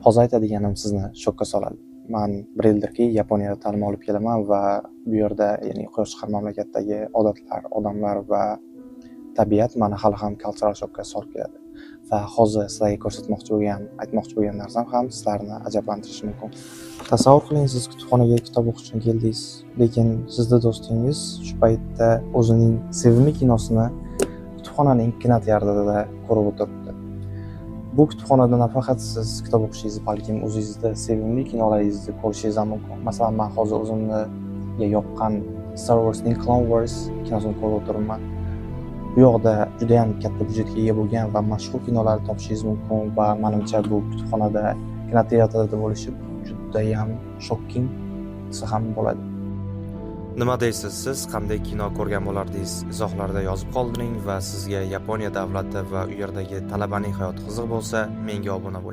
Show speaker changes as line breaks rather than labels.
Hozir aytadiganim sizni shokka soladi. Men 1 yildirki Yaponiyada ta'lim olib kelaman va bu yerda, ya'ni quyosh chiqqan mamlakatdagi odatlar, odamlar va tabiat meni hali ham cultural shokka solib keladi. Va hozir sizlarga aytmoqchi bo'lgan narsam ham sizlarni ajablantirishi mumkin. Tasavvur qiling, siz kutubxonaga kitob o'qish uchun keldingiz, lekin sizning do'stingiz shu paytda o'zining sevimli kinosini kutubxonaning kinoteatrida ko'rib o'tiribdi. Bu kutubxonada nafaqat siz kitob o'qishingiz, balkim o'zingizda sevimli kinolaringizni ko'rishingiz ham mumkin. Masalan, men hozir o'zimga yoqqan Star Wars'ning Clone Wars kinosini ko'rib o'tiribman. Bu yoqda juda ham katta byudjetga ega bo'lgan va mashhur kinolarni topishingiz mumkin va menimcha bu kutubxonada, kinoteatrda bo'lishi juda ham shocking desa ham bo'ladi.
Nima deysiz siz? Qanday kino ko'rgan bo'lardingiz? Izohlarda yozib qoldiring va sizga Yaponiya davlati va u yerdagi talabaning hayoti qiziq bo'lsa, menga obuna bo'ling.